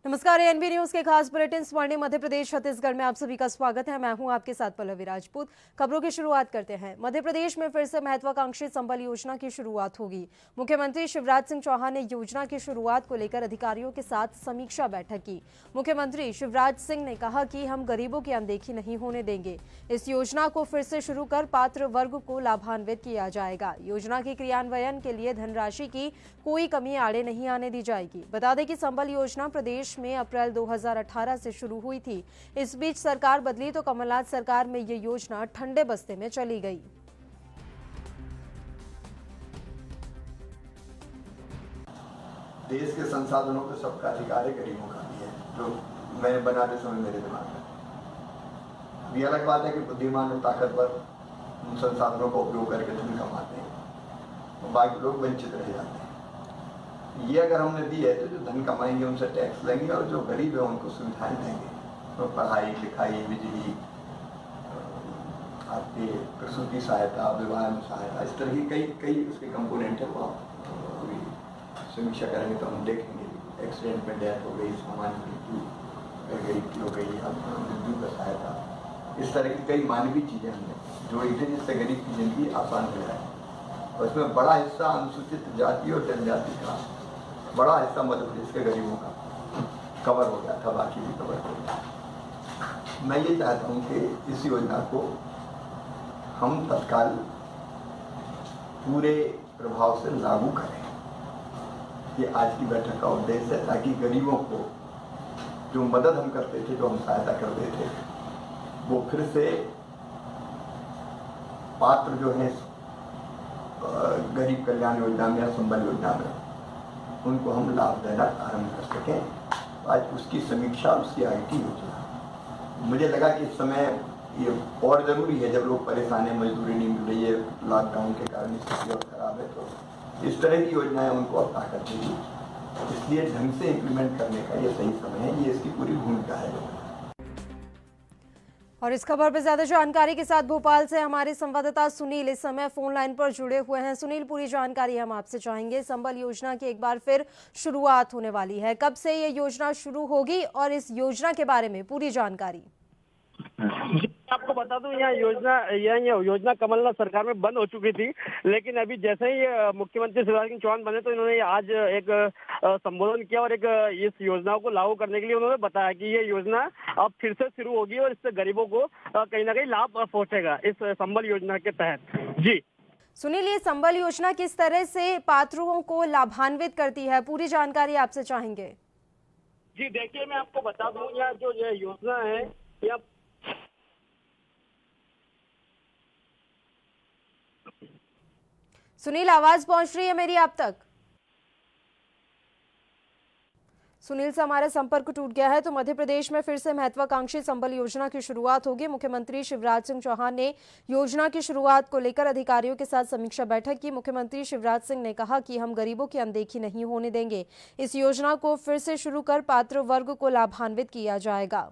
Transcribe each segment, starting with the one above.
नमस्कार, ANB news के खास बुलेटिन स्वर्णिम मध्य प्रदेश छत्तीसगढ़ में आप सभी का स्वागत है। मैं हूं आपके साथ पल्लवी राजपूत। खबरों की शुरुआत करते हैं। मध्य प्रदेश में फिर से महत्वाकांक्षी संबल योजना की शुरुआत होगी। मुख्यमंत्री शिवराज सिंह चौहान ने योजना की शुरुआत को लेकर अधिकारियों के साथ समीक्षा बैठक की। मुख्यमंत्री शिवराज सिंह ने कहा कि हम गरीबों की अनदेखी नहीं होने देंगे। इस योजना को फिर से शुरू कर पात्र वर्ग को लाभान्वित किया जाएगा। योजना के क्रियान्वयन के लिए धनराशि की कोई कमी आड़े नहीं आने दी जाएगी। बता दें कि संबल योजना प्रदेश में अप्रैल 2018 से शुरू हुई थी। इस बीच सरकार बदली तो कमलनाथ सरकार में ये योजना ठंडे बस्ते में चली गई। देश के संसाधनों पे सबका अधिकार है, गरीबों का भी है, जो मैंने बनाते समय मेरे दिमाग में। अब ये अलग बात है कि बुद्धिमान और ताकतवर उन संसाधनों का उपयोग करके धन कमाते हैं और बाकी लोग वंचित रह जाते हैं। ये अगर हमने दी है तो जो धन कमाएंगे उनसे टैक्स लेंगे और जो गरीब है उनको सुविधाएं देंगे। तो पढ़ाई लिखाई, बिजली, आपके प्रसूति सहायता, विवाह में सहायता, इस तरह की कई उसके कंपोनेंट है। वो पूरी समीक्षा करेंगे तो हम देखेंगे। एक्सीडेंट में डेथ हो गई, सामान्य मृत्यु गरीब की हो गई, अब मृत्यु का सहायता, इस तरह की कई मानवीय चीजें हमने जोड़ी थी जिससे गरीब की जिंदगी आसान हो जाए। और इसमें बड़ा हिस्सा अनुसूचित जाति और जनजाति का, बड़ा हिस्सा मध्य प्रदेश के गरीबों का कवर हो गया था, बाकी भी कवर हो गया। मैं ये चाहता हूँ कि इस योजना को हम तत्काल पूरे प्रभाव से लागू करें। ये आज की बैठक का उद्देश्य है, ताकि गरीबों को जो मदद हम करते थे, जो हम सहायता करते थे, वो फिर से पात्र जो है गरीब कल्याण योजना में या संबल योजना में, उनको हम लाभ देना आरंभ कर सकें। आज उसकी समीक्षा, उसकी आगे की योजना, मुझे लगा कि इस समय ये और ज़रूरी है जब लोग परेशान हैं, मजदूरी नहीं मिल रही है, लॉकडाउन के कारण स्थिति और खराब है, तो इस तरह की योजनाएं उनको अब ताकत देगी। इसलिए ढंग से इम्प्लीमेंट करने का ये सही समय है, ये इसकी पूरी भूमिका है। और इस खबर पर ज्यादा जानकारी के साथ भोपाल से हमारे संवाददाता सुनील इस समय फोन लाइन पर जुड़े हुए हैं। सुनील, पूरी जानकारी हम आपसे चाहेंगे। संबल योजना की एक बार फिर शुरुआत होने वाली है, कब से ये योजना शुरू होगी और इस योजना के बारे में पूरी जानकारी। आपको बता दूं, यह योजना कमलनाथ सरकार में बंद हो चुकी थी, लेकिन अभी जैसे ही मुख्यमंत्री शिवराज सिंह चौहान बने तो इन्होंने आज एक संबोधन किया और एक इस योजना को लागू करने के लिए उन्होंने बताया कि ये योजना अब फिर से शुरू होगी और इससे गरीबों को कहीं ना कहीं लाभ पहुंचेगा इस संबल योजना के तहत। जी सुनील, ये संबल योजना किस तरह से पात्रों को लाभान्वित करती है, पूरी जानकारी आपसे चाहेंगे। जी देखिए, मैं आपको बता दूं, यह जो ये योजना है, यह सुनील, आवाज पहुंच रही है मेरी आप तक? सुनील से हमारा संपर्क टूट गया है। तो मध्य प्रदेश में फिर से महत्वाकांक्षी संबल योजना की शुरुआत होगी। मुख्यमंत्री शिवराज सिंह चौहान ने योजना की शुरुआत को लेकर अधिकारियों के साथ समीक्षा बैठक की। मुख्यमंत्री शिवराज सिंह ने कहा कि हम गरीबों की अनदेखी नहीं होने देंगे। इस योजना को फिर से शुरू कर पात्र वर्ग को लाभान्वित किया जाएगा।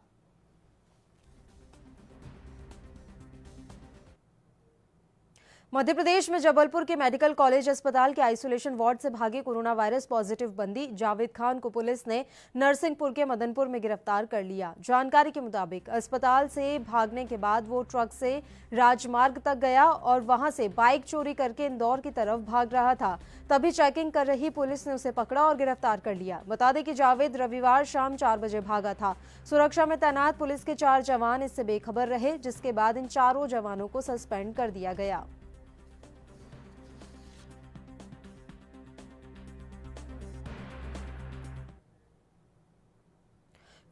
मध्य प्रदेश में जबलपुर के मेडिकल कॉलेज अस्पताल के आइसोलेशन वार्ड से भागे कोरोना वायरस पॉजिटिव बंदी जावेद खान को पुलिस ने नरसिंहपुर के मदनपुर में गिरफ्तार कर लिया। जानकारी के मुताबिक अस्पताल से भागने के बाद वो ट्रक से राजमार्ग तक गया और वहां से बाइक चोरी करके इंदौर की तरफ भाग रहा था। तभी चेकिंग कर रही पुलिस ने उसे पकड़ा और गिरफ्तार कर लिया। बता दें कि जावेद रविवार शाम 4 बजे भागा था। सुरक्षा में तैनात पुलिस के 4 जवान इससे बेखबर रहे, जिसके बाद इन चारों जवानों को सस्पेंड कर दिया गया।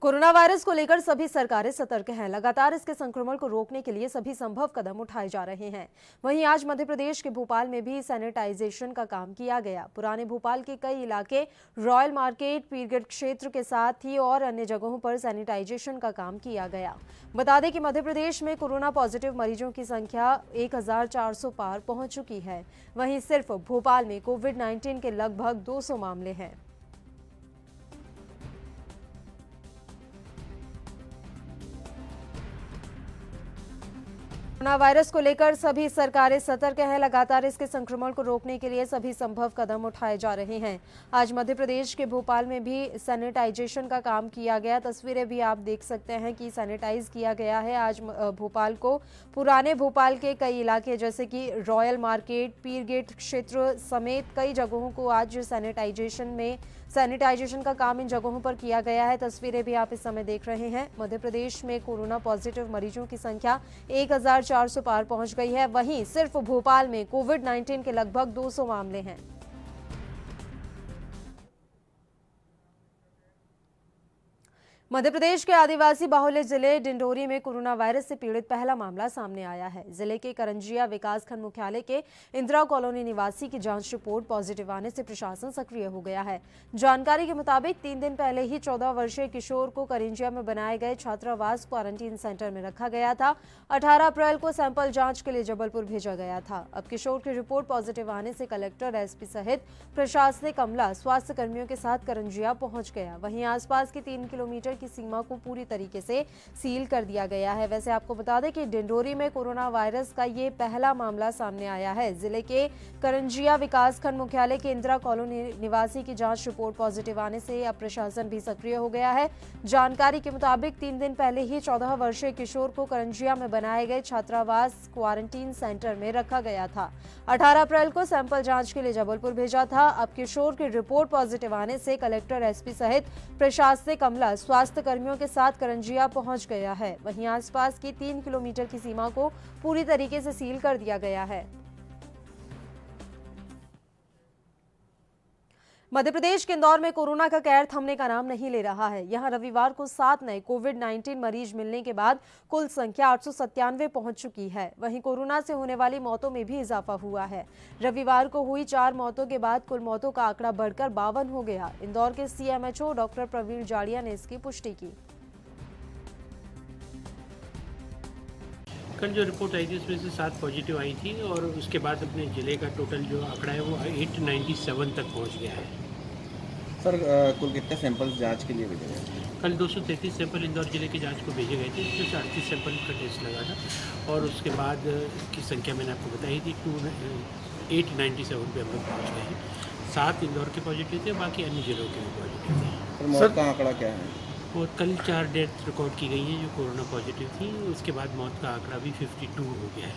कोरोना वायरस को लेकर सभी सरकारें सतर्क हैं। लगातार इसके संक्रमण को रोकने के लिए सभी संभव कदम उठाए जा रहे हैं। वहीं आज मध्य प्रदेश के भोपाल में भी सैनिटाइजेशन का काम किया गया। पुराने भोपाल के कई इलाके, रॉयल मार्केट, पीरगढ़ क्षेत्र के साथ ही और अन्य जगहों पर सैनिटाइजेशन का काम किया गया। बता दें कि मध्य प्रदेश में कोरोना पॉजिटिव मरीजों की संख्या 1400 पार पहुंच चुकी है। वहीं सिर्फ भोपाल में कोविड-19 के लगभग 200 मामले हैं। कोरोना वायरस को लेकर सभी सरकारें सतर्क हैं। लगातार इसके संक्रमण को रोकने के लिए सभी संभव कदम उठाए जा रहे हैं। आज मध्य प्रदेश के भोपाल में भी सैनिटाइजेशन का काम किया गया। तस्वीरें भी आप देख सकते हैं कि सैनिटाइज किया गया है। आज भोपाल को, पुराने भोपाल के कई इलाके जैसे कि रॉयल मार्केट, पीर गेट क्षेत्र समेत कई जगहों को आज सैनिटाइजेशन का काम इन जगहों पर किया गया है। तस्वीरें भी आप इस समय देख रहे हैं। मध्य प्रदेश में कोरोना पॉजिटिव मरीजों की संख्या 1400 पार पहुंच गई है। वहीं सिर्फ भोपाल में कोविड-19 के लगभग 200 मामले हैं। मध्य प्रदेश के आदिवासी बाहुल्य जिले डिंडोरी में कोरोना वायरस से पीड़ित पहला मामला सामने आया है। जिले के करंजिया विकासखंड मुख्यालय के इंदिरा कॉलोनी निवासी की जांच रिपोर्ट पॉजिटिव आने से प्रशासन सक्रिय हो गया है। जानकारी के मुताबिक 3 दिन पहले ही 14 वर्षीय किशोर को करंजिया में बनाए गए छात्रावास क्वारंटीन सेंटर में रखा गया था। 18 अप्रैल को सैंपल जांच के लिए जबलपुर भेजा गया था। अब किशोर की रिपोर्ट पॉजिटिव आने से कलेक्टर, एसपी सहित प्रशासनिक अमला स्वास्थ्य कर्मियों के साथ करंजिया पहुंच गया। वहीं आसपास की 3 किलोमीटर की सीमा को पूरी तरीके से सील कर दिया गया है। वैसे आपको बता दें कि डिंडोरी में कोरोना वायरस का ये पहला मामला सामने आया है। जिले के करंजिया विकासखंड मुख्यालय के इंदिरा कॉलोनी निवासी की जांच रिपोर्ट पॉजिटिव आने से अब प्रशासन भी सक्रिय हो गया है। जानकारी के मुताबिक 3 दिन पहले ही 14 वर्षीय किशोर को करंजिया में बनाए गए छात्रावास क्वारंटीन सेंटर में रखा गया था। 18 अप्रैल को सैंपल जांच के लिए जबलपुर भेजा था। अब किशोर की रिपोर्ट पॉजिटिव आने से कलेक्टर, एसपी सहित प्रशासनिक अमला स्वास्थ्य कर्मियों के साथ करंजिया पहुंच गया है। वहीं आसपास की 3 किलोमीटर की सीमा को पूरी तरीके से सील कर दिया गया है। मध्य प्रदेश के इंदौर में कोरोना का कहर थमने का नाम नहीं ले रहा है। यहां रविवार को 7 नए कोविड-19 मरीज मिलने के बाद कुल संख्या 897 पहुंच चुकी है। वहीं कोरोना से होने वाली मौतों में भी इजाफा हुआ है। रविवार को हुई 4 मौतों के बाद कुल मौतों का आंकड़ा बढ़कर 52 हो गया। इंदौर के सीएमएचओ डॉक्टर प्रवीण जाड़िया ने इसकी पुष्टि की। कल जो रिपोर्ट आई थी उसमें से 7 पॉजिटिव आई थी और उसके बाद अपने ज़िले का टोटल जो आंकड़ा है वो 897 तक पहुंच गया है। सर कुल कितने सैंपल्स जांच के लिए भेजे गए? कल 233 सैंपल इंदौर जिले की जांच को भेजे गए थे, जिसमें 38 सैंपल का टेस्ट लगा था और उसके बाद की संख्या मैंने आपको बताई थी 897 पे हम लोग पहुँच गए हैं। 7 इंदौर के पॉजिटिव थे, बाकी अन्य जिलों के भी पॉजिटिव थे। सर मौत का आंकड़ा क्या है? और कल 4 डेथ रिकॉर्ड की गई हैं जो कोरोना पॉजिटिव थी। उसके बाद मौत का आंकड़ा भी 52 हो गया है।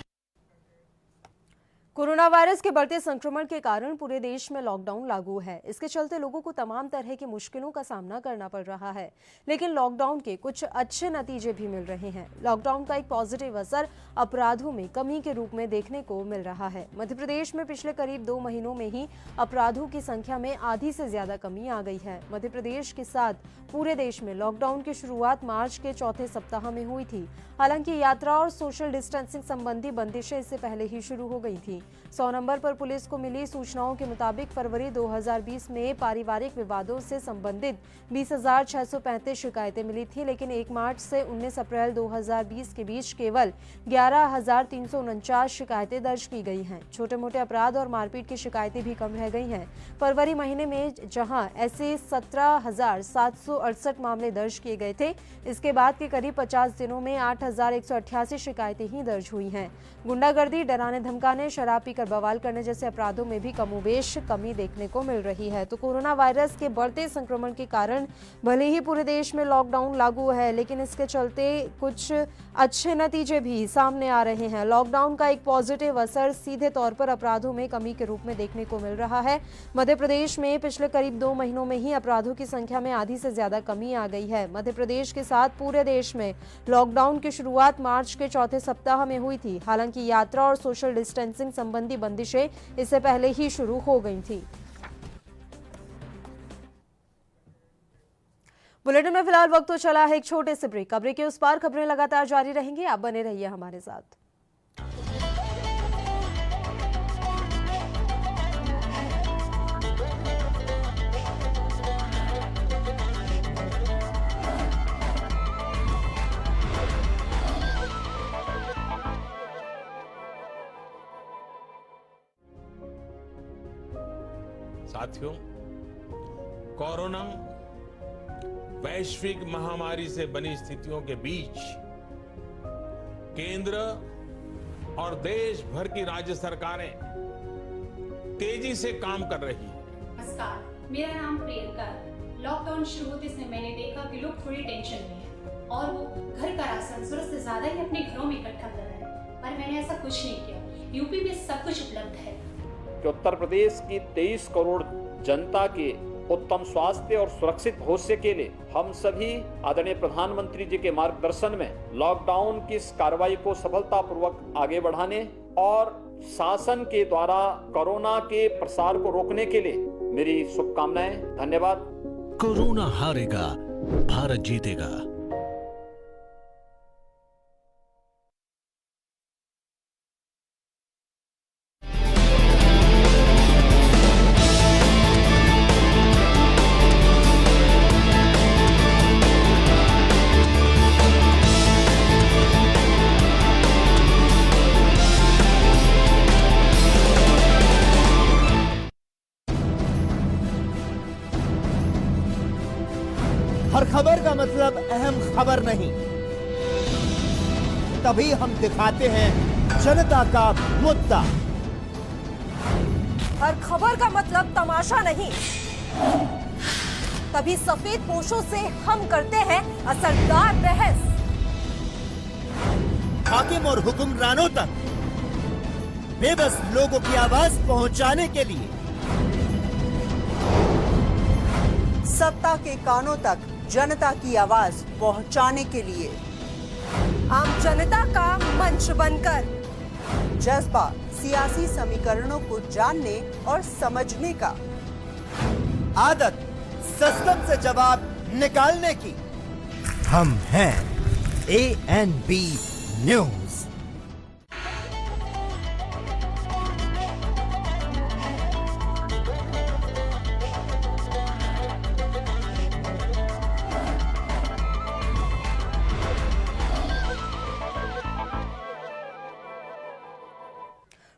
कोरोना वायरस के बढ़ते संक्रमण के कारण पूरे देश में लॉकडाउन लागू है। इसके चलते लोगों को तमाम तरह की मुश्किलों का सामना करना पड़ रहा है, लेकिन लॉकडाउन के कुछ अच्छे नतीजे भी मिल रहे हैं। लॉकडाउन का एक पॉजिटिव असर अपराधों में कमी के रूप में देखने को मिल रहा है। मध्य प्रदेश में पिछले करीब 2 महीनों में ही अपराधों की संख्या में आधी से ज्यादा कमी आ गई है। मध्य प्रदेश के साथ पूरे देश में लॉकडाउन की शुरुआत मार्च के चौथे सप्ताह में हुई थी। हालांकि यात्रा और सोशल डिस्टेंसिंग संबंधी बंदिशें इससे पहले ही शुरू हो गई थी। 100 नंबर पर पुलिस को मिली सूचनाओं के मुताबिक फरवरी 2020 में पारिवारिक विवादों से संबंधित 20,635 शिकायतें मिली थी, लेकिन 1 मार्च से 19 अप्रैल 2020 के बीच केवल 11,349 शिकायतें दर्ज की गई हैं। छोटे मोटे अपराध और मारपीट की शिकायतें भी कम रह गई हैं। फरवरी महीने में जहां ऐसे 17,768 मामले दर्ज किए गए थे, इसके बाद के करीब 50 दिनों में 8,188 शिकायतें ही दर्ज हुई हैं। गुंडागर्दी, डराने धमकाने, शराब पीकर बवाल करने जैसे अपराधों में भी कमोबेश कमी देखने को मिल रही है। तो कोरोना वायरस के बढ़ते संक्रमण के कारण भले ही पूरे देश में लॉकडाउन लागू है, लेकिन इसके चलते कुछ अच्छे नतीजे भी सामने आ रहे हैं। लॉकडाउन का एक पॉजिटिव असर सीधे तौर पर अपराधों में कमी के रूप में देखने को मिल रहा है। मध्य प्रदेश में पिछले करीब 2 महीनों में ही अपराधों की संख्या में आधी से ज्यादा कमी आ गई है। मध्य प्रदेश के साथ पूरे देश में लॉकडाउन की शुरुआत मार्च के चौथे सप्ताह में हुई थी। हालांकि यात्रा और सोशल डिस्टेंसिंग संबंधी बंदिशें इससे पहले ही शुरू हो गई थी। बुलेटिन में फिलहाल वक्त तो चला है एक छोटे से ब्रेक। खबरें के उस पार खबरें लगातार जारी रहेंगी, आप बने रहिए हमारे साथ। साथियों, कोरोना वैश्विक महामारी से बनी स्थितियों के बीच केंद्र और देश भर की राज्य सरकारें तेजी से काम कर रही हैं। नमस्कार, मेरा नाम प्रियंका है। लॉकडाउन शुरू होते से मैंने देखा कि लोग थोड़ी टेंशन में हैं और वो घर का राशन जरूरत से ज्यादा ही अपने घरों में इकट्ठा कर रहे हैं, पर मैंने ऐसा कुछ नहीं किया। यूपी में सब कुछ उपलब्ध है। कि उत्तर प्रदेश की 23 करोड़ जनता के उत्तम स्वास्थ्य और सुरक्षित भविष्य के लिए हम सभी आदरणीय प्रधानमंत्री जी के मार्गदर्शन में लॉकडाउन की इस कार्रवाई को सफलतापूर्वक आगे बढ़ाने और शासन के द्वारा कोरोना के प्रसार को रोकने के लिए मेरी शुभकामनाएं। धन्यवाद। कोरोना हारेगा, भारत जीतेगा। हर खबर का मतलब अहम खबर नहीं, तभी हम दिखाते हैं जनता का मुद्दा। हर खबर का मतलब तमाशा नहीं, तभी सफेद पोशों से हम करते हैं असरदार बहस। हाकिम और हुक्मरानों तक बेबस लोगों की आवाज पहुंचाने के लिए, सत्ता के कानों तक जनता की आवाज पहुंचाने के लिए, आम जनता का मंच बनकर, जज्बा सियासी समीकरणों को जानने और समझने का, आदत सिस्टम से जवाब निकालने की। हम हैं ANB न्यूज।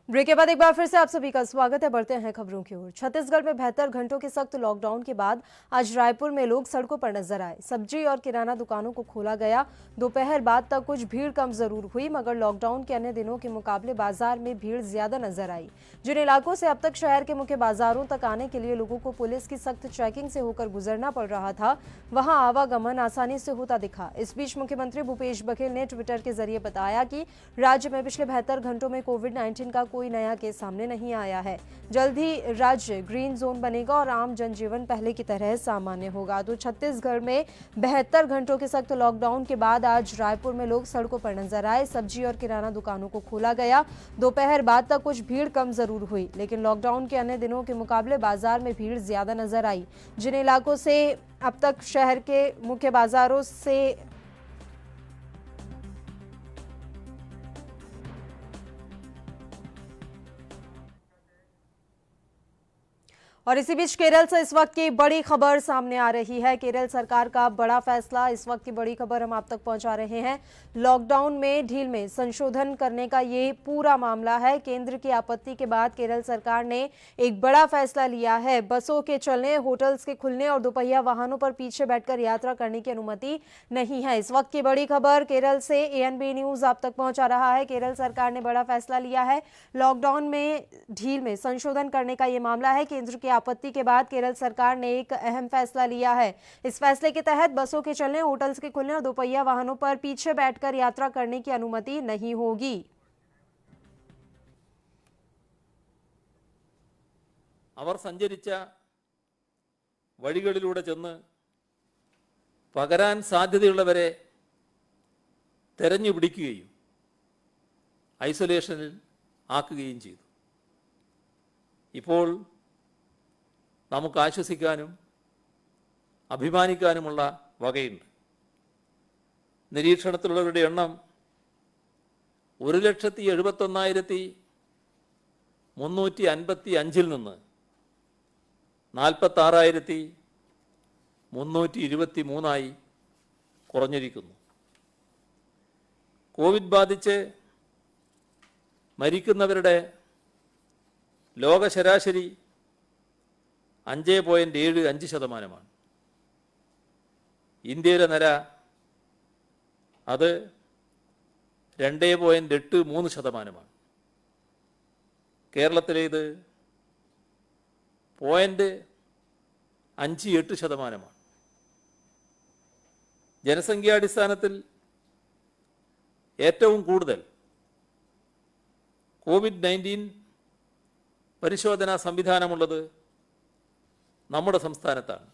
ब्रेक के बाद एक बार फिर से आप सभी का स्वागत है। बढ़ते हैं खबरों की ओर। छत्तीसगढ़ में 72 घंटों के सख्त लॉकडाउन के बाद आज रायपुर में लोग सड़कों पर नजर आए। सब्जी और किराना दुकानों को खोला गया। दोपहर बाद तक कुछ भीड़ कम जरूर हुई, मगर लॉकडाउन के अन्य दिनों के मुकाबले बाजार में भीड़ ज्यादा नजर आई। जिन इलाकों से अब तक शहर के मुख्य बाजारों तक आने के लिए लोगों को पुलिस की सख्त चेकिंग से होकर गुजरना पड़ रहा था, वहां आवागमन आसानी से होता दिखा। इस बीच मुख्यमंत्री भूपेश बघेल ने ट्विटर के जरिए बताया कि राज्य में पिछले 72 घंटों में कोविड-19 का कोई नया केस सामने नहीं आया है। जल्द ही राज्य ग्रीन जोन बनेगा और आम जनजीवन पहले की तरह सामान्य होगा। तो छत्तीसगढ़ में 72 घंटों के सख्त लॉकडाउन के बाद आज रायपुर में लोग सड़कों पर नजर आए। सब्जी और किराना दुकानों को खोला गया। दोपहर बाद तक कुछ भीड़ कम जरूर हुई, लेकिन लॉकडाउन के अन्य दिनों के मुकाबले बाजार में भीड़ ज्यादा नजर आई। जिन इलाकों से अब तक शहर के मुख्य बाजारों से और इसी बीच केरल से इस वक्त की बड़ी खबर सामने आ रही है। केरल सरकार का बड़ा फैसला, इस वक्त की बड़ी खबर हम आप तक पहुंचा रहे हैं। लॉकडाउन में ढील में संशोधन करने का ये पूरा मामला है। केंद्र की आपत्ति के बाद केरल सरकार ने एक बड़ा फैसला लिया है। बसों के चलने, होटल्स के खुलने और दोपहिया वाहनों पर पीछे बैठकर यात्रा करने की अनुमति नहीं है। इस वक्त की बड़ी खबर केरल से ANB न्यूज आप तक पहुंचा रहा है। केरल सरकार ने बड़ा फैसला लिया है। लॉकडाउन में ढील में संशोधन करने का ये मामला है। केंद्र की आपत्ति के बाद केरल सरकार ने एक अहम फैसला लिया है। इस फैसले के तहत बसों के चलने, होटल्स के खुलने और दोपहिया वाहनों पर पीछे बैठकर यात्रा करने की अनुमति नहीं होगी। അവർ സഞ്ചരിച്ച വഴികളിലൂടെ ചെന്ന് പകരാൻ സാധ്യതയുള്ളവരെ തെരഞ്ഞു പിടിക്കുകയും ഐസൊലേഷനിൽ ആക്കുകയും ചെയ്തു. ഇപ്പോൾ നമുക്ക് ആശ്വസിക്കാനും അഭിമാനിക്കാനുമുള്ള വകയുണ്ട്. നിരീക്ഷണത്തിലുള്ളവരുടെ എണ്ണം 1,71,355 നിന്ന് 46,323 കുറഞ്ഞിരിക്കുന്നു. കോവിഡ് ബാധിച്ച് മരിക്കുന്നവരുടെ ലോക ശരാശരി 5.75%. ഇന്ത്യയിലെ നിര അത് 2.83%. കേരളത്തിലേത് 0.58%. ജനസംഖ്യാടിസ്ഥാനത്തിൽ ഏറ്റവും കൂടുതൽ COVID-19 പരിശോധനാ സംവിധാനമുള്ളത് നമ്മുടെ സംസ്ഥാനത്താണ്.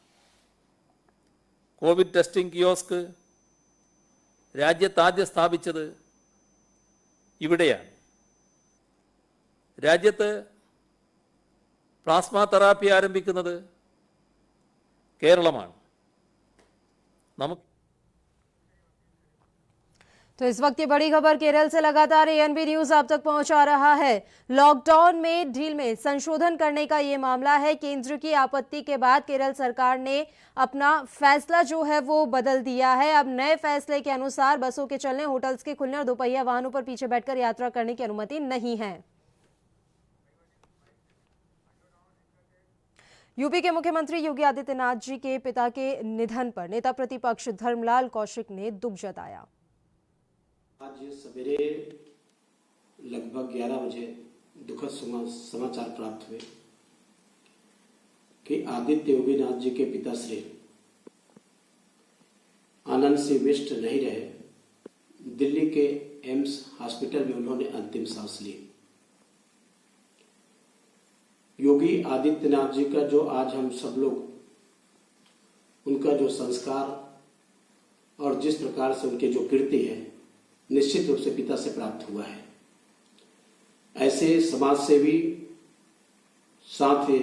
കോവിഡ് ടെസ്റ്റിംഗ് കിയോസ്ക് രാജ്യത്താദ്യം സ്ഥാപിച്ചത് ഇവിടെയാണ്. രാജ്യത്ത് പ്ലാസ്മ തെറാപ്പി ആരംഭിക്കുന്നത് കേരളമാണ്. നമുക്ക് तो इस वक्त की बड़ी खबर केरल से लगातार एएनबी न्यूज आप तक पहुंचा रहा है। लॉकडाउन में ढील में संशोधन करने का ये मामला है। केंद्र की आपत्ति के बाद केरल सरकार ने अपना फैसला जो है वो बदल दिया है। अब नए फैसले के अनुसार बसों के चलने, होटल्स के खुलने और दोपहिया वाहनों पर पीछे बैठकर यात्रा करने की अनुमति नहीं है। यूपी के मुख्यमंत्री योगी आदित्यनाथ जी के पिता के निधन पर नेता प्रतिपक्ष धर्मलाल कौशिक ने दुख जताया। आज सवेरे लगभग 11 बजे दुखद समाचार प्राप्त हुए कि आदित्य योगीनाथ जी के पिता श्री आनंद सिंह बिष्ट नहीं रहे। दिल्ली के एम्स हॉस्पिटल में उन्होंने अंतिम सांस ली। योगी आदित्यनाथ जी का जो आज हम सब लोग उनका जो संस्कार और जिस प्रकार से उनके जो कीर्ति है निश्चित रूप से पिता से प्राप्त हुआ है। ऐसे समाज सेवी, साथ ही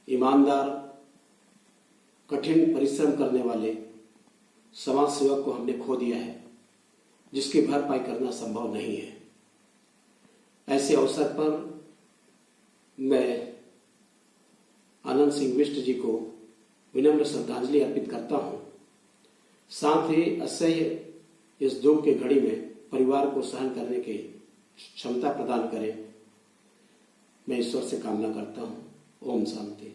ईमानदार, कठिन परिश्रम करने वाले समाज सेवक को हमने खो दिया है, जिसकी भरपाई करना संभव नहीं है। ऐसे अवसर पर मैं आनंद सिंह बिष्ट जी को विनम्र श्रद्धांजलि अर्पित करता हूं। साथ ही असह्य इस दुख के घड़ी में परिवार को सहन करने की क्षमता प्रदान करें, मैं ईश्वर से कामना करता हूं। ओम शांति।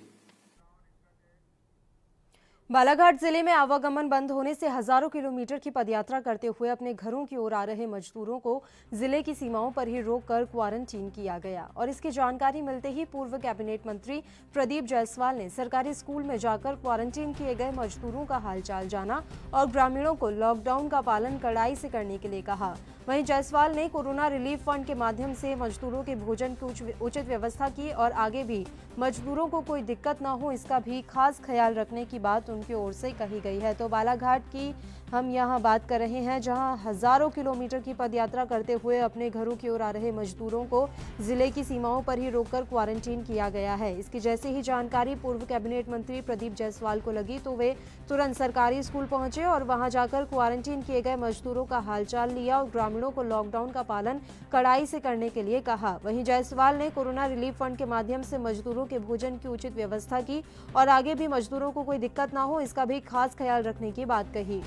बालाघाट जिले में आवागमन बंद होने से हजारों किलोमीटर की पदयात्रा करते हुए अपने घरों की ओर आ रहे मजदूरों को जिले की सीमाओं पर ही रोककर क्वारंटीन किया गया। और इसकी जानकारी मिलते ही पूर्व कैबिनेट मंत्री प्रदीप जायसवाल ने सरकारी स्कूल में जाकर क्वारंटीन किए गए मजदूरों का हालचाल जाना और ग्रामीणों को लॉकडाउन का पालन कड़ाई से करने के लिए कहा। वहीं जायसवाल ने कोरोना रिलीफ फंड के माध्यम से मजदूरों के भोजन की उचित व्यवस्था की और आगे भी मजदूरों को कोई दिक्कत न हो इसका भी खास ख्याल रखने की बात उनकी ओर से कही गई है। तो बालाघाट की हम यहां बात कर रहे हैं, जहां हजारों किलोमीटर की पदयात्रा करते हुए अपने घरों की ओर आ रहे मजदूरों को जिले की सीमाओं पर ही रोककर क्वारंटीन किया गया है। इसकी जैसे ही जानकारी पूर्व कैबिनेट मंत्री प्रदीप जायसवाल को लगी तो वे तुरंत सरकारी स्कूल पहुंचे और वहां जाकर क्वारंटीन किए गए मजदूरों का हालचाल लिया और ग्रामीणों को लॉकडाउन का पालन कड़ाई से करने के लिए कहा। वहीं जायसवाल ने कोरोना रिलीफ फंड के माध्यम से मजदूरों के भोजन की उचित व्यवस्था की और आगे भी मजदूरों को कोई दिक्कत न हो इसका भी खास ख्याल रखने की बात कही।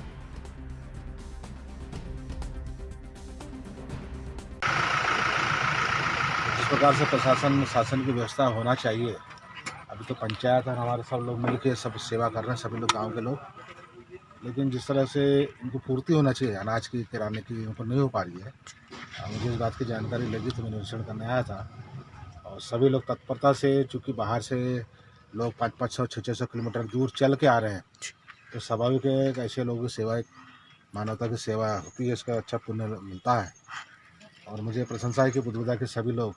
इस प्रकार से प्रशासन शासन की व्यवस्था होना चाहिए। अभी तो पंचायत और हमारे सब लोग मिलकर सब सेवा कर रहे हैं, सभी लोग गांव के लोग, लेकिन जिस तरह से इनको पूर्ति होना चाहिए अनाज की, किराने की, उनको नहीं हो पा रही है। मुझे इस बात की जानकारी लगी तो मैं निरीक्षण करने आया था और सभी लोग तत्परता से, चूँकि बाहर से लोग 500-600 किलोमीटर दूर चल के आ रहे हैं तो स्वाभाविक है ऐसे लोगों की सेवा, एक मानवता की सेवा होती है, इसका अच्छा पुण्य मिलता है। और मुझे प्रशंसा है कि बुद्धविदा के सभी लोग,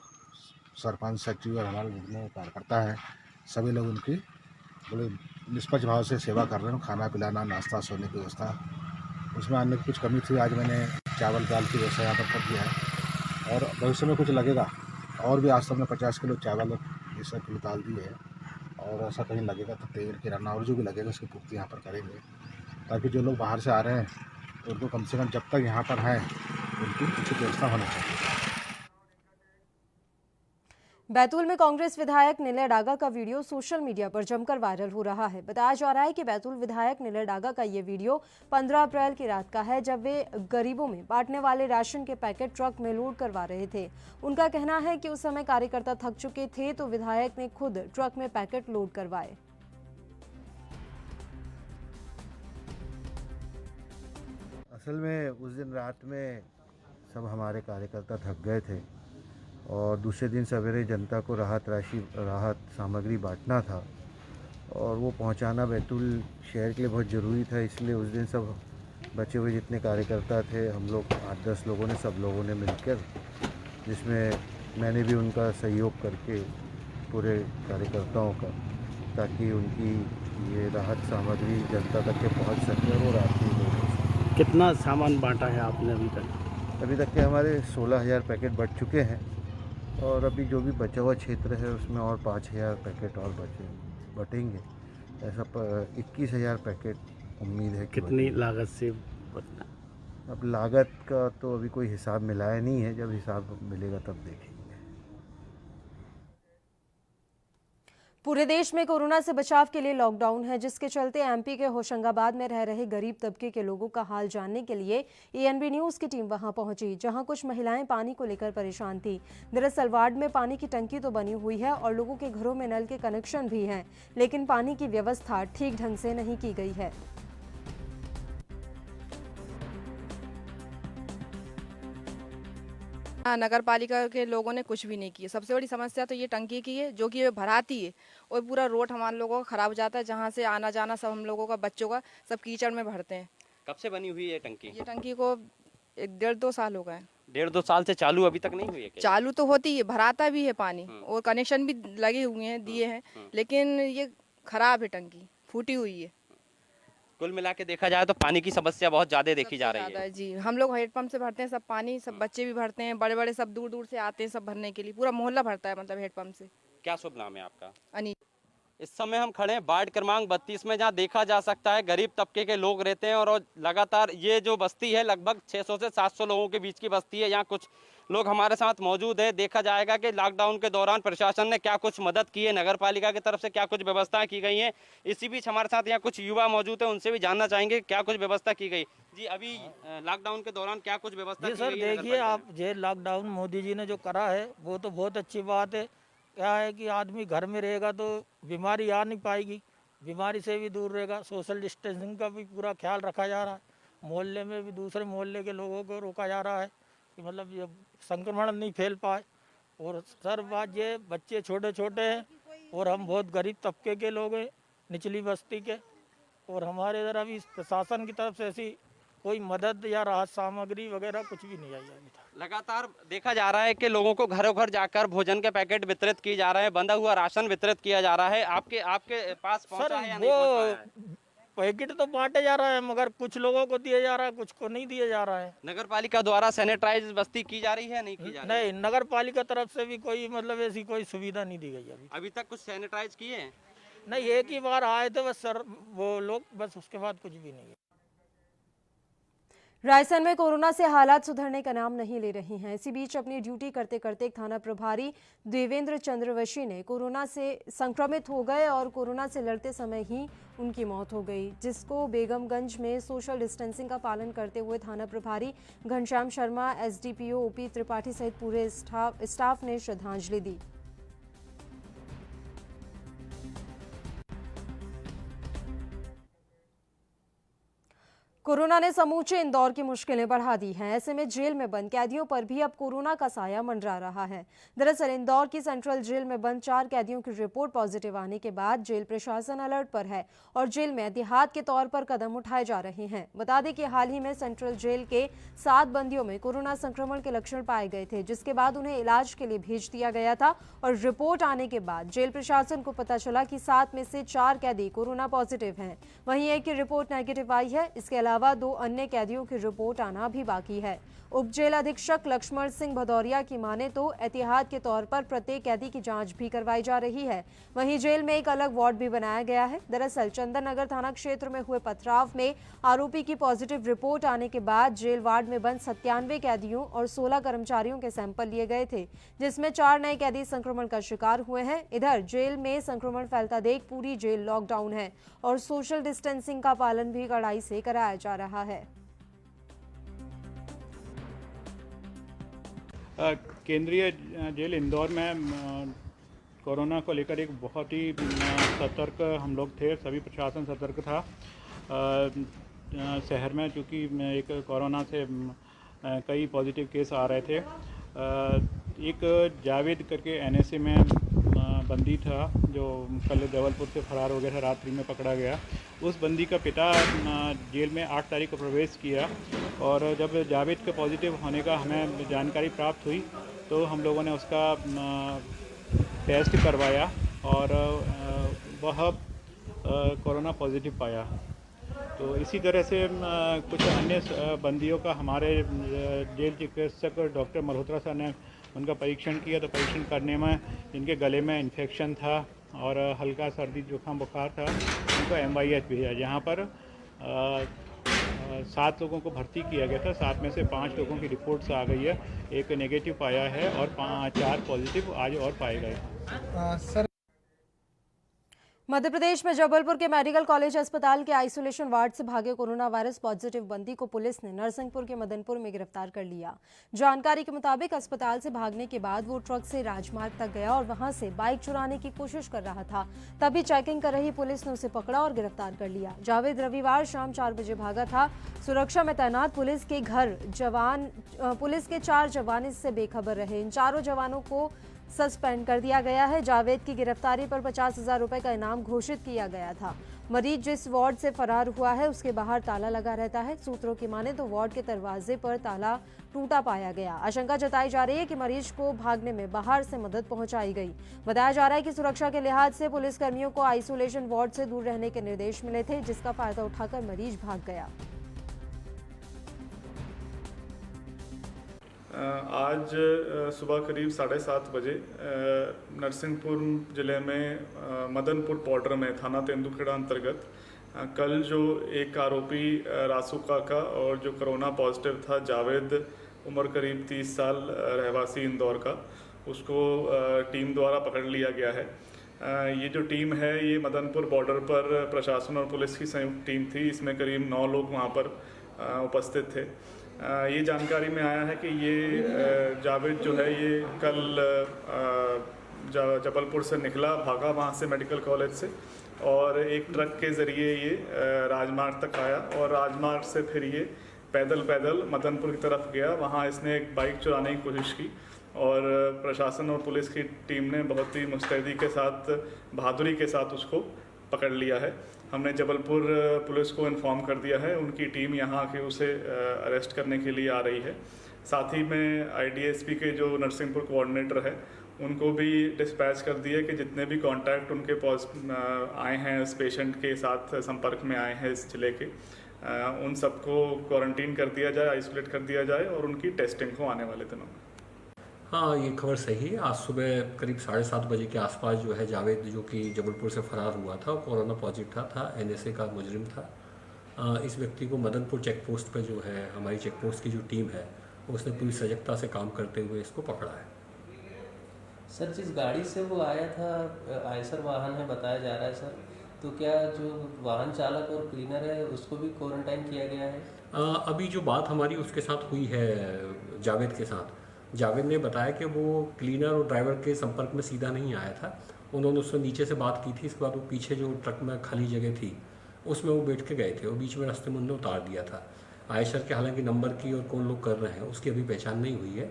सरपंच, सचिव और हमारे जितने कार्यकर्ता हैं, सभी लोग उनकी बड़े निष्पक्ष भाव से सेवा कर रहे हैं। खाना पिलाना, नाश्ता, सोने की व्यवस्था, उसमें अन्य कुछ कमी थी, आज मैंने चावल दाल की व्यवस्था यहाँ पर कर दिया है और भविष्य में कुछ लगेगा और भी। आज तक में 50 किलो चावल, 20 किलो दाल दी है और ऐसा कहीं लगेगा तो तेल, किराना और जो भी लगेगा उसकी पूर्ति यहाँ पर करेंगे, ताकि जो लोग बाहर से आ रहे हैं तो उनको कम से कम जब तक यहाँ पर हैं उनकी उचित व्यवस्था होनी चाहिए। बैतूल में कांग्रेस विधायक निलय डागा का वीडियो सोशल मीडिया पर जमकर वायरल हो रहा है। बताया जा रहा है कि बैतूल विधायक निलय डागा का ये वीडियो 15 अप्रैल की रात का है, जब वे गरीबों में बांटने वाले राशन के पैकेट ट्रक में लोड करवा रहे थे। उनका कहना है कि उस समय कार्यकर्ता थक चुके थे तो विधायक ने खुद ट्रक में पैकेट लोड करवाए। असल में उस दिन रात में सब हमारे कार्यकर्ता थक गए थे और दूसरे दिन सवेरे जनता को राहत सामग्री बांटना था और वो पहुंचाना बैतूल शहर के लिए बहुत ज़रूरी था। इसलिए उस दिन सब बचे हुए जितने कार्यकर्ता थे, हम लोग 8-10 लोगों ने, सब लोगों ने मिलकर, जिसमें मैंने भी उनका सहयोग करके पूरे कार्यकर्ताओं का, ताकि उनकी ये राहत सामग्री जनता तक के पहुंच सके और वो रात में हो सके। कितना सामान बांटा है आपने अभी तक? अभी तक के हमारे 16,000 पैकेट बट चुके हैं और अभी जो भी बचा हुआ क्षेत्र है उसमें और 5,000 पैकेट और बटेंगे। ऐसा 21,000 पैकेट उम्मीद है। कितनी लागत से? अब लागत का तो अभी कोई हिसाब मिलाया नहीं है, जब हिसाब मिलेगा तब देखेंगे। पूरे देश में कोरोना से बचाव के लिए लॉकडाउन है, जिसके चलते एमपी के होशंगाबाद में रह रहे गरीब तबके के लोगों का हाल जानने के लिए एएनबी न्यूज की टीम वहां पहुंची, जहां कुछ महिलाएं पानी को लेकर परेशान थी। दरअसल वार्ड में पानी की टंकी तो बनी हुई है और लोगों के घरों में नल के कनेक्शन भी हैं, लेकिन पानी की व्यवस्था ठीक ढंग से नहीं की गई है। नगर पालिका के लोगों ने कुछ भी नहीं किया। सबसे बड़ी समस्या तो ये टंकी की है, जो कि ये भराती है और पूरा रोड हमारे लोगों का खराब हो जाता है, जहाँ से आना जाना सब हम लोगों का, बच्चों का सब कीचड़ में भरते हैं। कब से बनी हुई है टंकी? ये टंकी को 1.5-2 साल हो गए। 1.5-2 साल से चालू अभी तक नहीं हुई है क्या? चालू तो होती है, भराता भी है पानी और कनेक्शन भी लगे हुए हैं, दिए हैं, लेकिन ये खराब है, टंकी फूटी हुई है। कुल मिला के देखा जाए तो पानी की समस्या बहुत ज्यादा देखी जा रही है। जी, हम लोग हेडपंप से भरते हैं सब पानी, सब बच्चे भी भरते हैं, बड़े बड़े सब दूर दूर से आते हैं सब भरने के लिए, पूरा मोहल्ला भरता है मतलब हेडपंप से। क्या शुभ नाम है आपका? अनिल। इस समय हम खड़े हैं वार्ड क्रमांक 32 में, जहां देखा जा सकता है गरीब तबके के लोग रहते हैं और लगातार ये जो बस्ती है लगभग 600 से 700 लोगों के बीच की बस्ती है। यहाँ कुछ लोग हमारे साथ मौजूद है। देखा जाएगा कि लॉकडाउन के दौरान प्रशासन ने क्या कुछ मदद की है, नगर पालिका की तरफ से क्या कुछ व्यवस्थाएं की गई हैं। इसी बीच हमारे साथ यहाँ कुछ युवा मौजूद है, उनसे भी जानना चाहेंगे क्या कुछ व्यवस्था की गई। जी, अभी लॉकडाउन के दौरान क्या कुछ व्यवस्था की सर, गई है? देखिए आप, ये लॉकडाउन मोदी जी ने जो करा है वो तो बहुत अच्छी बात है। क्या है कि आदमी घर में रहेगा तो बीमारी आ नहीं पाएगी, बीमारी से भी दूर रहेगा। सोशल डिस्टेंसिंग का भी पूरा ख्याल रखा जा रहा है, मोहल्ले में भी दूसरे मोहल्ले के लोगों को रोका जा रहा है कि मतलब ये संक्रमण नहीं फैल पाए। और सर बात ये, बच्चे छोटे छोटे हैं और हम बहुत गरीब तबके के लोग हैं, निचली बस्ती के, और हमारे इधर अभी प्रशासन की तरफ से ऐसी कोई मदद या राहत सामग्री वगैरह कुछ भी नहीं आई है अभी तक। लगातार देखा जा रहा है कि लोगों को घरों घर जाकर भोजन के पैकेट वितरित किए जा रहे हैं, बंधा हुआ राशन वितरित किया जा रहा है। आपके पास पहुंचा है या नहीं पहुंच पाया है? पैकेट तो बांटे जा रहा है, मगर कुछ लोगों को दिया जा रहा है, कुछ को नहीं दिया जा रहा है। नगर पालिका द्वारा सैनिटाइज बस्ती की जा रही है, नहीं की जा रही? नहीं, नगर पालिका तरफ से भी कोई मतलब ऐसी कोई सुविधा नहीं दी गई अभी तक। कुछ सैनिटाइज किए हैं? नहीं, एक ही बार आए थे बस सर वो लोग, बस उसके बाद कुछ भी नहीं। रायसेन में कोरोना से हालात सुधरने का नाम नहीं ले रही हैं। इसी बीच अपनी ड्यूटी करते करते एक थाना प्रभारी देवेंद्र चंद्रवशी ने कोरोना से संक्रमित हो गए और कोरोना से लड़ते समय ही उनकी मौत हो गई, जिसको बेगमगंज में सोशल डिस्टेंसिंग का पालन करते हुए थाना प्रभारी घनश्याम शर्मा, एसडीपीओ ओपी त्रिपाठी सहित पूरे स्टाफ ने श्रद्धांजलि दी। कोरोना ने समूचे इंदौर की मुश्किलें बढ़ा दी हैं। ऐसे में जेल में बंद कैदियों पर भी अब कोरोना का साया मंडरा रहा है। दरअसल इंदौर की सेंट्रल जेल में बंद 4 कैदियों की रिपोर्ट पॉजिटिव आने के बाद जेल प्रशासन अलर्ट पर है और जेल में एहतियात के तौर पर कदम उठाए जा रहे हैं। बता दें कि हाल ही में सेंट्रल जेल के 7 बंदियों में कोरोना संक्रमण के लक्षण पाए गए थे, जिसके बाद उन्हें इलाज के लिए भेज दिया गया था और रिपोर्ट आने के बाद जेल प्रशासन को पता चला कि 7 में से 4 कैदी कोरोना पॉजिटिव हैं। वहीं एक की रिपोर्ट नेगेटिव आई है। इसके अलावा 2 अन्य कैदियों की रिपोर्ट आना भी बाकी है। उप जेल अधीक्षक लक्ष्मण सिंह भदौरिया की माने तो एहतियात के तौर पर प्रत्येक कैदी की जांच भी करवाई जा रही है। वहीं जेल में एक अलग वार्ड भी बनाया गया है। दरअसल चंदन नगर थाना क्षेत्र में हुए पथराव में आरोपी की पॉजिटिव रिपोर्ट आने के बाद जेल वार्ड में बंद 97 कैदियों और 16 कर्मचारियों के सैंपल लिए गए थे, जिसमें 4 नए कैदी संक्रमण का शिकार हुए हैं। इधर जेल में संक्रमण फैलता देख पूरी जेल लॉकडाउन है और सोशल डिस्टेंसिंग का पालन भी कड़ाई से कराया जा रहा है। केंद्रीय जेल इंदौर में कोरोना को लेकर एक बहुत ही सतर्क हम लोग थे, सभी प्रशासन सतर्क था। शहर में चूँकि एक कोरोना से कई पॉजिटिव केस आ रहे थे। एक जावेद करके NSA में बंदी था जो कल जबलपुर से फरार हो गया था, रात्रि में पकड़ा गया। उस बंदी का पिता जेल में 8 तारीख को प्रवेश किया और जब जावेद के पॉजिटिव होने का हमें जानकारी प्राप्त हुई तो हम लोगों ने उसका टेस्ट करवाया और वह कोरोना पॉजिटिव पाया। तो इसी तरह से कुछ अन्य बंदियों का हमारे जेल चिकित्सक डॉक्टर मल्होत्रा सर ने उनका परीक्षण किया, तो परीक्षण करने में इनके गले में इन्फेक्शन था और हल्का सर्दी जुकाम बुखार था। उनको MIH भेजा, जहाँ पर 7 लोगों को भर्ती किया गया था। 7 में से 5 लोगों की रिपोर्ट्स आ गई है, एक नेगेटिव पाया है और 4 पॉजिटिव आज और पाए गए। मध्य प्रदेश में जबलपुर के मेडिकल कॉलेज अस्पताल के आइसोलेशन वार्ड से भागे कोरोना वायरस पॉजिटिव बंदी को पुलिस ने नरसिंहपुर के मदनपुर में गिरफ्तार कर लिया। जानकारी के मुताबिक अस्पताल से भागने के बाद वो ट्रक से राजमार्ग तक गया और वहां से बाइक चुराने की कोशिश कर रहा था। तभी चेकिंग कर रही पुलिस ने उसे पकड़ा और गिरफ्तार कर लिया। जावेद रविवार शाम 4 बजे भागा था। सुरक्षा में तैनात पुलिस के 4 जवान इससे बेखबर रहे। इन चारों जवानों को सस्पेंड कर दिया गया है। जावेद की गिरफ्तारी पर 50,000 रुपए का इनाम घोषित किया गया था। मरीज जिस वार्ड से फरार हुआ है उसके बाहर ताला लगा रहता है। सूत्रों की माने तो वार्ड के दरवाजे पर ताला टूटा पाया गया। आशंका जताई जा रही है कि मरीज को भागने में बाहर से मदद पहुंचाई गई। बताया जा रहा है कि सुरक्षा के लिहाज से पुलिस कर्मियों को आइसोलेशन वार्ड से दूर रहने के निर्देश मिले थे, जिसका फायदा उठाकर मरीज भाग गया। आज सुबह करीब 7:30 बजे नरसिंहपुर ज़िले में मदनपुर बॉर्डर में थाना तेंदुखेड़ा अंतर्गत कल जो एक आरोपी रासू काका और जो कोरोना पॉजिटिव था जावेद, उम्र करीब 30 साल, रहवासी इंदौर का, उसको टीम द्वारा पकड़ लिया गया है। ये जो टीम है ये मदनपुर बॉर्डर पर प्रशासन और पुलिस की संयुक्त टीम थी। इसमें करीब 9 लोग वहाँ पर उपस्थित थे। ये जानकारी में आया है कि ये जावेद जो है ये कल जबलपुर से निकला, भागा वहाँ से मेडिकल कॉलेज से और एक ट्रक के ज़रिए ये राजमार्ग तक आया और राजमार्ग से फिर ये पैदल मदनपुर की तरफ गया। वहाँ इसने एक बाइक चुराने की कोशिश की और प्रशासन और पुलिस की टीम ने बहुत ही मुस्तैदी के साथ, बहादुरी के साथ उसको पकड़ लिया है। हमने जबलपुर पुलिस को इन्फॉर्म कर दिया है, उनकी टीम यहाँ आके उसे अरेस्ट करने के लिए आ रही है। साथ ही में IDSP के जो नरसिंहपुर कोऑर्डिनेटर है उनको भी डिस्पैच कर दिया कि जितने भी कॉन्टैक्ट उनके पास आए हैं, इस पेशेंट के साथ संपर्क में आए हैं इस जिले के, उन सबको क्वारंटीन कर दिया जाए, आइसोलेट कर दिया जाए और उनकी टेस्टिंग हो आने वाले दिनों में। हाँ, ये खबर सही है। आज सुबह करीब 7:30 बजे के आसपास जो है जावेद, जो कि जबलपुर से फरार हुआ था, कोरोना पॉजिटिव था, NSA का मुजरिम था। इस व्यक्ति को मदनपुर चेक पोस्ट पर जो है हमारी चेक पोस्ट की जो टीम है उसने पूरी सजगता से काम करते हुए इसको पकड़ा है। सर, जिस गाड़ी से वो आया था, आयसर वाहन है बताया जा रहा है सर, तो क्या जो वाहन चालक और क्लीनर है उसको भी क्वारंटाइन किया गया है? अभी जो बात हमारी उसके साथ हुई है, जावेद के साथ, जावेद ने बताया कि वो क्लीनर और ड्राइवर के संपर्क में सीधा नहीं आया था। उन्होंने उससे नीचे से बात की थी। इसके बाद वो पीछे जो ट्रक में खाली जगह थी उसमें वो बैठ के गए थे और बीच में रास्ते में उन्होंने उतार दिया था। आयशर के हालांकि नंबर की और कौन लोग कर रहे हैं उसकी अभी पहचान नहीं हुई है।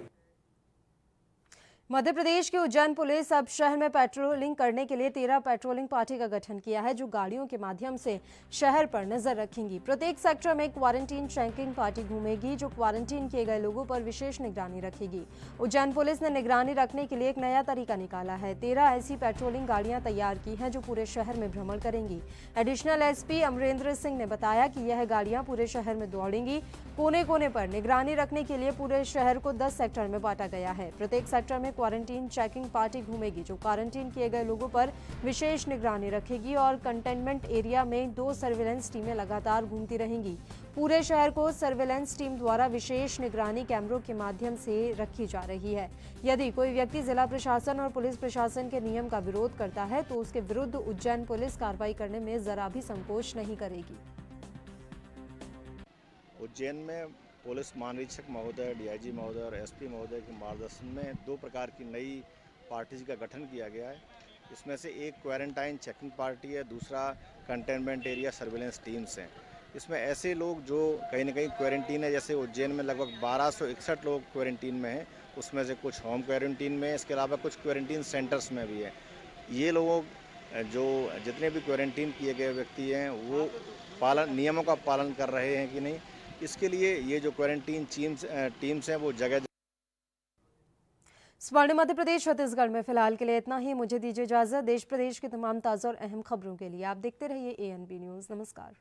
मध्य प्रदेश की उज्जैन पुलिस अब शहर में पेट्रोलिंग करने के लिए 13 पेट्रोलिंग पार्टी का गठन किया है, जो गाड़ियों के माध्यम से शहर पर नजर रखेंगी। प्रत्येक सेक्टर में क्वारंटीन चेकिंग पार्टी घूमेगी, जो क्वारंटीन किए गए लोगों पर विशेष निगरानी रखेगी। उज्जैन पुलिस ने निगरानी रखने के लिए एक नया तरीका निकाला है। 13 ऐसी पेट्रोलिंग गाड़ियां तैयार की हैं जो पूरे शहर में भ्रमण करेंगी। एडिशनल SP अमरेंद्र सिंह ने बताया कि यह गाड़ियां पूरे शहर में दौड़ेंगी। कोने कोने पर निगरानी रखने के लिए पूरे शहर को 10 सेक्टर में बांटा गया है। प्रत्येक सेक्टर में क्वारंटीन चेकिंग पार्टी घूमेगी, जो क्वारंटीन किए गए लोगों पर विशेष निगरानी रखेगी और कंटेनमेंट एरिया में 2 सर्विलांस टीमें लगातार घूमती रहेंगी। पूरे शहर को सर्विलांस टीम द्वारा विशेष निगरानी कैमरों के माध्यम से रखी जा रही है। यदि कोई व्यक्ति जिला प्रशासन और पुलिस प्रशासन के नियम का विरोध करता है तो उसके विरुद्ध उज्जैन पुलिस कार्रवाई करने में जरा भी संकोच नहीं करेगी। उज्जैन में पुलिस महानिरीक्षक महोदय, DIG महोदय और SP महोदय के मार्गदर्शन में 2 प्रकार की नई पार्टीज का गठन किया गया है। इसमें से एक क्वारंटाइन चेकिंग पार्टी है, दूसरा कंटेनमेंट एरिया सर्विलेंस टीम्स हैं। इसमें ऐसे लोग जो कहीं ना कहीं क्वारंटीन है, जैसे उज्जैन में लगभग 1261 लोग क्वारंटीन में हैं, उसमें से कुछ होम क्वारंटीन में, इसके अलावा कुछ क्वारंटीन सेंटर्स में भी है। ये लोग जो जितने भी क्वारंटीन किए गए व्यक्ति हैं वो नियमों का पालन कर रहे हैं कि नहीं, इसके लिए ये जो क्वारंटीन टीम्स हैं वो जगह। स्वर्णिम मध्य प्रदेश छत्तीसगढ़ में फिलहाल के लिए इतना ही। मुझे दीजिए इजाजत। देश प्रदेश की तमाम ताज़ा और अहम खबरों के लिए आप देखते रहिए ANB न्यूज़। नमस्कार।